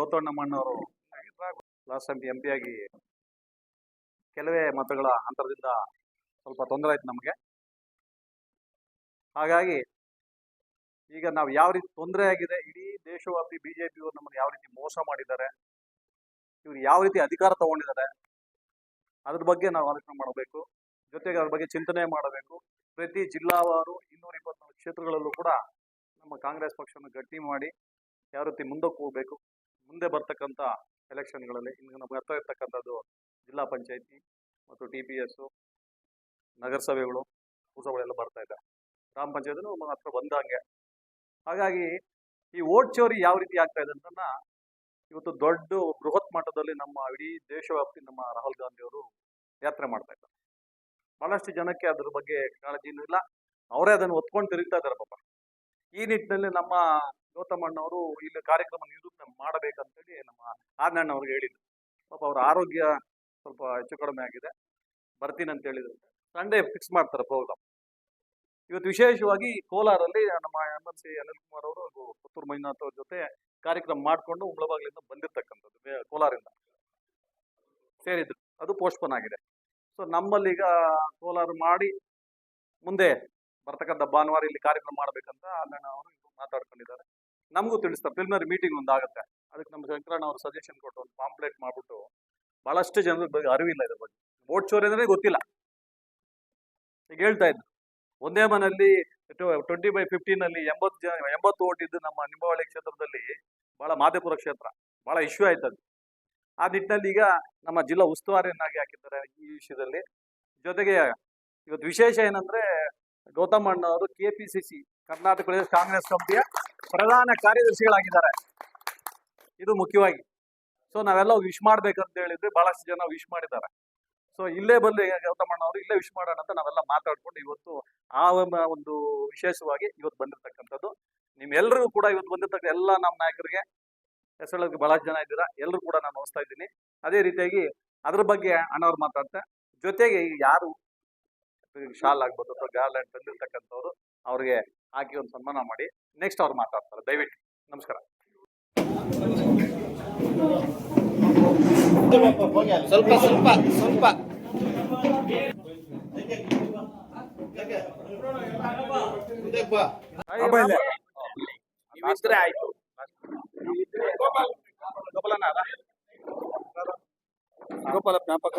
ಗೌತಮಣ್ಣನವರು last time MP ಆಗಿ ಕೆಲವೇ ಮತಗಳ ಅಂತರದಿಂದ ಸ್ವಲ್ಪ ತೊಂದರೆ ಆಯ್ತು ನಮಗೆ. ಹಾಗಾಗಿ ಈಗ ನಾವು ಯಾವ ರೀತಿ ತೊಂದರೆ ಆಗಿದೆ, ಇಡೀ ದೇಶವ್ಯಾಪಿ ಬಿಜೆಪಿಯವರು ನಮ್ಮನ್ನು ಯಾವ ರೀತಿ ಮೋಸ ಮಾಡಿದ್ದಾರೆ, ಇವ್ರು ಯಾವ ರೀತಿ ಅಧಿಕಾರ ತಗೊಂಡಿದ್ದಾರೆ, ಅದ್ರ ಬಗ್ಗೆ ನಾವು ಆಲೋಚನೆ ಮಾಡಬೇಕು. ಜೊತೆಗೆ ಅದ್ರ ಬಗ್ಗೆ ಚಿಂತನೆ ಮಾಡಬೇಕು. ಪ್ರತಿ ಜಿಲ್ಲಾವಾರು 224 ಕ್ಷೇತ್ರಗಳಲ್ಲೂ ಕೂಡ ನಮ್ಮ ಕಾಂಗ್ರೆಸ್ ಪಕ್ಷವನ್ನು ಗಟ್ಟಿ ಮಾಡಿ ಯಾವ ರೀತಿ ಮುಂದಕ್ಕೆ ಹೋಗ್ಬೇಕು. ಮುಂದೆ ಬರ್ತಕ್ಕಂಥ ಎಲೆಕ್ಷನ್ಗಳಲ್ಲಿ ಇನ್ನು ನಮ್ಗೆ ಬರ್ತಾ ಇರ್ತಕ್ಕಂಥದ್ದು ಜಿಲ್ಲಾ ಪಂಚಾಯತಿ ಮತ್ತು TPS ನಗರಸಭೆಗಳು ಉತ್ಸವಗಳೆಲ್ಲ ಬರ್ತಾ ಇದೆ. ಗ್ರಾಮ ಪಂಚಾಯತ್ ಹತ್ರ ಬಂದಂಗೆ. ಹಾಗಾಗಿ ಈ ವೋಟ್ ಚೋರಿ ಯಾವ ರೀತಿ ಆಗ್ತಾ ಇದೆ ಅಂತ ಇವತ್ತು ದೊಡ್ಡ ಬೃಹತ್ ಮಟ್ಟದಲ್ಲಿ ನಮ್ಮ ಇಡೀ ದೇಶವ್ಯಾಪಿ ನಮ್ಮ ರಾಹುಲ್ ಗಾಂಧಿ ಅವರು ಯಾತ್ರೆ ಮಾಡ್ತಾ ಇದ್ದಾರೆ. ಬಹಳಷ್ಟು ಜನಕ್ಕೆ ಅದ್ರ ಬಗ್ಗೆ ಕಾಳಜಿನೂ ಇಲ್ಲ, ಅವರೇ ಅದನ್ನು ಒತ್ಕೊಂಡು ತಿರುಗ್ತಾ ಇದ್ದಾರೆ ಪಾಪ. ಈ ನಿಟ್ಟಿನಲ್ಲಿ ನಮ್ಮ ಗೌತಮಣ್ಣವರು ಇಲ್ಲಿ ಕಾರ್ಯಕ್ರಮ ನಿರೂಪಣೆ ಮಾಡಬೇಕಂತೇಳಿ ನಮ್ಮ ಆನಣ್ಣ ಅವ್ರಿಗೆ ಹೇಳಿದ್ರು. ಪಾಪ ಅವ್ರ ಆರೋಗ್ಯ ಸ್ವಲ್ಪ ಹೆಚ್ಚು ಕಡಿಮೆ ಆಗಿದೆ, ಬರ್ತೀನಿ ಅಂತ ಹೇಳಿದ್ರು. ಸಂಡೇ ಫಿಕ್ಸ್ ಮಾಡ್ತಾರೆ ಪ್ರೋಗ್ರಾಮ್. ಇವತ್ತು ವಿಶೇಷವಾಗಿ ಕೋಲಾರಲ್ಲಿ ನಮ್ಮ MLC ಅನಿಲ್ ಕುಮಾರ್ ಅವರು ಪುತ್ತೂರು ಮಂಜುನಾಥ್ ಅವ್ರ ಜೊತೆ ಕಾರ್ಯಕ್ರಮ ಮಾಡಿಕೊಂಡು ಮುಳಬಾಗಿಲಿಂದ ಬಂದಿರ್ತಕ್ಕಂಥದ್ದು, ಕೋಲಾರಿಂದ ಸೇರಿದ್ರು. ಅದು ಪೋಸ್ಟ್ಪೋನ್ ಆಗಿದೆ. ಸೊ ನಮ್ಮಲ್ಲಿ ಈಗ ಕೋಲಾರ ಮಾಡಿ ಮುಂದೆ ಬರ್ತಕ್ಕಂಥ ಭಾನುವಾರ ಇಲ್ಲಿ ಕಾರ್ಯಕ್ರಮ ಮಾಡ್ಬೇಕಂತ ಅಣ್ಣಣ್ಣ ಅವರು ಮಾತಾಡ್ಕೊಂಡಿದ್ದಾರೆ. ನಮಗೂ ತಿಳಿಸ್ತಾರೆ. ಪ್ರಿಲಿಮಿನರಿ ಮೀಟಿಂಗ್ ಒಂದು ಆಗುತ್ತೆ, ಅದಕ್ಕೆ ನಮ್ಮ ಶಂಕರಣ್ಣ ಅವರು ಸಜೆಷನ್ ಕೊಟ್ಟು ಒಂದು ಪಾಂಪ್ಲೆಟ್ ಮಾಡ್ಬಿಟ್ಟು ಬಹಳಷ್ಟು ಜನರ ಬಗ್ಗೆ ಅರಿವಿಲ್ಲ, ಇದ್ರ ಬಗ್ಗೆ ವೋಟ್ ಚೋರಿ ಅಂದ್ರೆ ಗೊತ್ತಿಲ್ಲ. ಈಗ ಹೇಳ್ತಾ ಇದ್ರು, ಒಂದೇ ಮನೆಯಲ್ಲಿ 20/15 80 ವೋಟ್ ಇದ್ದು ನಮ್ಮ ನಿಂಬಾವಳಿ ಕ್ಷೇತ್ರದಲ್ಲಿ ಬಹಳ ಮಾದೇಪುರ ಕ್ಷೇತ್ರ ಬಹಳ ಇಶ್ಯೂ ಆಯ್ತದು. ಆ ನಿಟ್ಟಿನಲ್ಲಿ ಈಗ ನಮ್ಮ ಜಿಲ್ಲಾ ಉಸ್ತುವಾರಿಯನ್ನಾಗಿ ಹಾಕಿದ್ದಾರೆ ಈ ವಿಷಯದಲ್ಲಿ. ಜೊತೆಗೆ ಇವತ್ತು ವಿಶೇಷ ಏನಂದ್ರೆ ಗೌತಮಣ್ಣ ಅವರು KPCC ಕರ್ನಾಟಕ ಪ್ರದೇಶ ಕಾಂಗ್ರೆಸ್ ಕಮಿಟಿಯ ಪ್ರಧಾನ ಕಾರ್ಯದರ್ಶಿಗಳಾಗಿದ್ದಾರೆ. ಇದು ಮುಖ್ಯವಾಗಿ. ಸೊ ನಾವೆಲ್ಲ ವಿಶ್ ಮಾಡ್ಬೇಕಂತ ಹೇಳಿದ್ರೆ ಬಹಳಷ್ಟು ಜನ ವಿಶ್ ಮಾಡಿದ್ದಾರೆ. ಸೊ ಇಲ್ಲೇ ಬಂದು ಗೌತಮಣ್ಣ ಅವರು ಇಲ್ಲೇ ವಿಶ್ ಮಾಡೋಣ ಅಂತ ನಾವೆಲ್ಲ ಮಾತಾಡ್ಕೊಂಡು ಇವತ್ತು ಆ ಒಂದು ವಿಶೇಷವಾಗಿ ಇವತ್ತು ಬಂದಿರತಕ್ಕಂಥದ್ದು. ನಿಮ್ಮೆಲ್ಲರಿಗೂ ಕೂಡ ಇವತ್ತು ಬಂದಿರ್ತಕ್ಕ ಎಲ್ಲ ನಮ್ಮ ನಾಯಕರಿಗೆ ಹೆಸರಲ್ಲಿ ಬಹಳಷ್ಟು ಜನ ಇದ್ದೀರಾ, ಎಲ್ಲರೂ ಕೂಡ ನಾನು ನೋಡ್ತಾ ಇದ್ದೀನಿ. ಅದೇ ರೀತಿಯಾಗಿ ಅದ್ರ ಬಗ್ಗೆ ಅಣ್ಣವ್ರು ಮಾತಾಡ್ತಾರೆ. ಜೊತೆಗೆ ಈಗ ಯಾರು ಶಾಲ್ ಆಗ್ಬೋದು ಅಥವಾ ಗಾರ್ಲ್ಯಾಂಡ್ ತಂದಿರ್ತಕ್ಕಂಥವ್ರು ಅವ್ರಿಗೆ ಹಾಕಿ ಒಂದು ಸನ್ಮಾನ ಮಾಡಿ ನೆಕ್ಸ್ಟ್ ಅವ್ರು ಮಾತಾಡ್ತಾರೆ. ದಯವಿಟ್ಟು ನಮಸ್ಕಾರ. ಸ್ವಲ್ಪ ಸ್ವಲ್ಪ ಸ್ವಲ್ಪ ಆಯ್ತು. ಗೋಪಾಲ ಜ್ಞಾಪಕ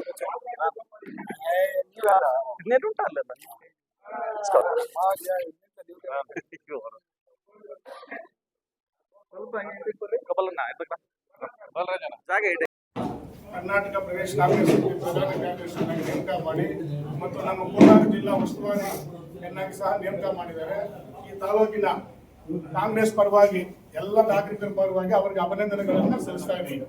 ಜಾಗ ಇದೆ. ಕರ್ನಾಟಕ ಪ್ರದೇಶ ಕಾಂಗ್ರೆಸ್ ಪ್ರಧಾನ ಕಾರ್ಯದರ್ಶಿಯಾಗಿ ನೇಮಕ ಮಾಡಿ ಮತ್ತು ನಮ್ಮ ಕೋಲಾರ ಜಿಲ್ಲಾ ಉಸ್ತುವಾರಿಯನ್ನಾಗಿ ಸಹ ನೇಮಕ ಮಾಡಿದ್ದಾರೆ. ಈ ತಾಲೂಕಿನ ಕಾಂಗ್ರೆಸ್ ಪರವಾಗಿ ಎಲ್ಲ ನಾಗರಿಕರ ಪರವಾಗಿ ಅವರಿಗೆ ಅಭಿನಂದನೆಗಳನ್ನು ಸಲ್ಲಿಸ್ತಾ ಇದ್ದೀವಿ.